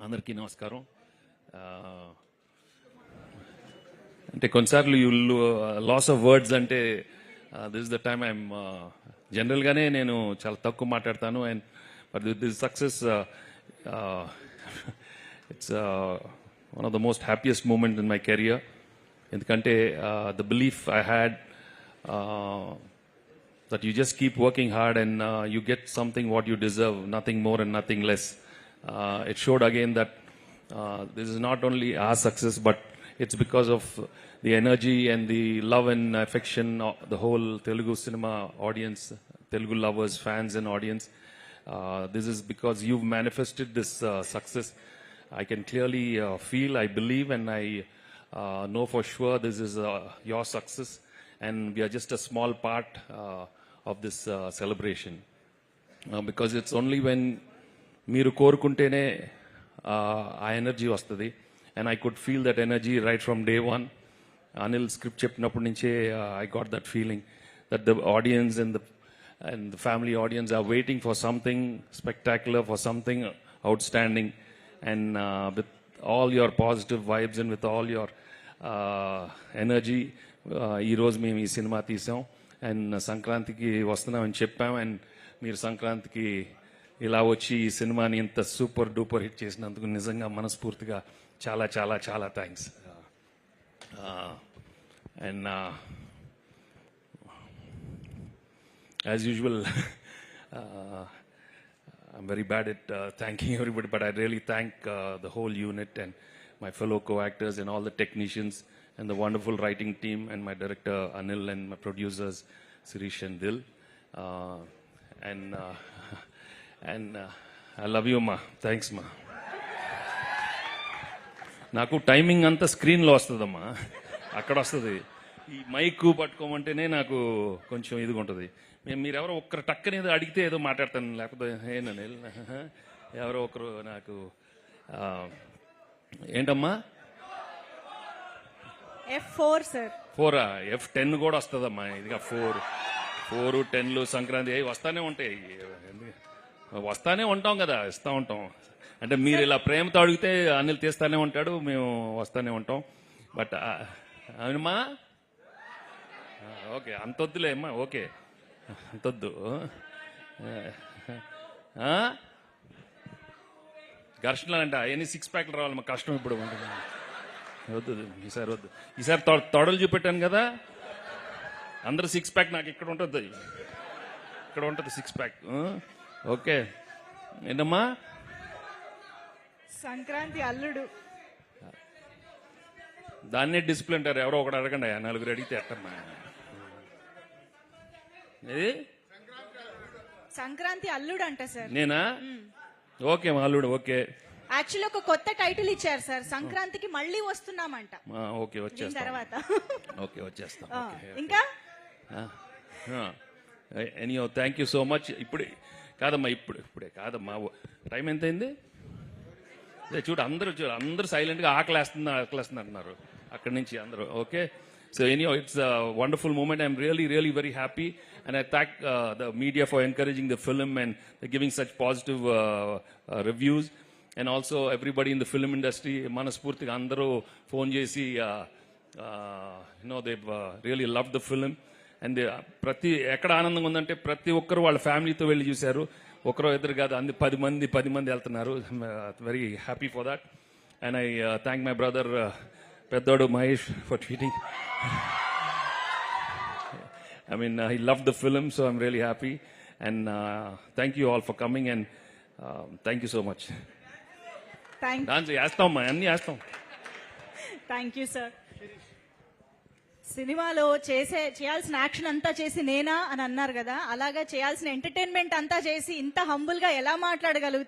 అందరికీ నమస్కారం. అంటే కొన్నిసార్లు యూ లాస్ ఆఫ్ వర్డ్స్ అంటే this is the time I'm జనరల్గానే నేను చాలా తక్కువ మాట్లాడతాను. And but this success it's one of the most happiest moment in my career. ఎందుకంటే the belief I had that you just keep working hard and you get something what you deserve, nothing more and nothing less. It showed again that this is not only our success, but it's because of the energy and the love and affection of the whole Telugu cinema audience, Telugu lovers, fans and audience. This is because you've manifested this success. I can clearly feel, I believe, and I know for sure this is your success, and we are just a small part of this celebration, because it's only when మీరు కోరుకుంటేనే ఆ energy వస్తుంది. And I could feel that energy right from day one. Anil script చెప్పినప్పటి నుంచే I got that feeling that the audience and the family audience are waiting for something spectacular, for something outstanding. And with all your positive vibes and with all your energy ఈరోజు మేము ఈ cinema తీసాం. And సంక్రాంతికి వస్తున్నామని చెప్పాం. And మీరు సంక్రాంతికి ఇలా వచ్చి ఈ సినిమాని ఇంత సూపర్ డూపర్ హిట్ చేసినందుకు నిజంగా మనస్ఫూర్తిగా చాలా చాలా చాలా thanks. And as usual I'm very bad at thanking everybody, but I really thank the whole unit and my fellow co-actors and all the technicians and the wonderful writing team and my director Anil and my producers Sirish and Dil. And I love you, ma. Thanks, ma. నాకు timing అంతా స్క్రీన్లో వస్తుందమ్మా, అక్కడ వస్తుంది. ఈ mic పట్టుకోమంటేనే నాకు కొంచెం ఇదిగా ఉంటుంది. మీరెవరో ఒక్కరు టక్కనేది అడిగితే ఏదో మాట్లాడతాను, లేకపోతే ఏనని ఎవరో ఒకరు నాకు ఏంటమ్మా F4 సార్, 4 F10 కూడా వస్తుందమ్మా. ఇదిగా 4 10 సంక్రాంతి అవి వస్తానే ఉంటాయి. వస్తానే ఉంటాం కదా, ఇస్తూ ఉంటాం. అంటే మీరు ఇలా ప్రేమతో అడిగితే అనిల్ తీస్తానే ఉంటాడు, మేము వస్తానే ఉంటాం. బట్ అవునమ్మా, ఓకే అంతొద్దులే అమ్మా, ఓకే అంతొద్దు. ఘర్షణలు అంటే అవన్నీ 6 ప్యాక్లు రావాలి, మాకు కష్టం ఇప్పుడు ఉంటుంది. వద్దు ఈసారి, వద్దు ఈసారి. తొడలు చూపెట్టాను కదా, అందరూ 6 ప్యాక్ నాకు ఇక్కడ ఉంటుంది, ఇక్కడ ఉంటుంది 6 ప్యాక్. ఓకే ఏంటమ్మా, సంక్రాంతి అల్లుడు దాన్నే డిసిప్లిన్ అంటారు. ఎవరో ఒకటి అడగండి, 4 అడిగితే ఎట్టమ్మా. ఇది సంక్రాంతి అల్లుడు అంట సార్. నేనా? ఓకే మా అల్లుడు. ఓకే, యాక్చువల్లీ ఒక కొత్త టైటిల్ ఇచ్చారు సార్, సంక్రాంతికి మళ్ళీ వస్తున్నామంట. ఓకే వచ్చేస్తాం, తర్వాత ఓకే వచ్చేస్తాం. ఇంకా anyhow thank you so much. ఇప్పుడే కాదమ్మా, ఇప్పుడే కాదమ్మా. టైం ఎంత అయింది? చూడు అందరూ సైలెంట్గా ఆకలేస్తుంది అంటున్నారు అక్కడి నుంచి అందరూ. Okay, so anyhow it's a wonderful moment. I'm really very happy, and I thank the media for encouraging the film and giving such positive reviews, and also everybody in the film industry. మనస్ఫూర్తిగా అందరూ phone చేసి they've really loved the film. And ప్రతి ఎక్కడ ఆనందంగా ఉందంటే ప్రతి ఒక్కరు వాళ్ళ ఫ్యామిలీతో వెళ్ళి చూశారు. ఒకరో ఇద్దరు కాదు, 10 మంది వెళ్తున్నారు. Very happy for that. And I thank my brother పెద్దోడు Mahesh for tweeting. I mean, he loved the film, so I'm really happy. And thank you all for coming, and thank you so much. Dance చేస్తామమ్మా, అన్నీ చేస్తాం. Thank you sir. సినిమాలో చేయాల్సిన action అంతా చేసి నేనా అని అన్నారు కదా, అలాగా చేయాల్సిన ఎంటర్టైన్మెంట్ అంతా చేసి ఇంత హంబుల్ గా ఎలా మాట్లాడగలుగుతారు?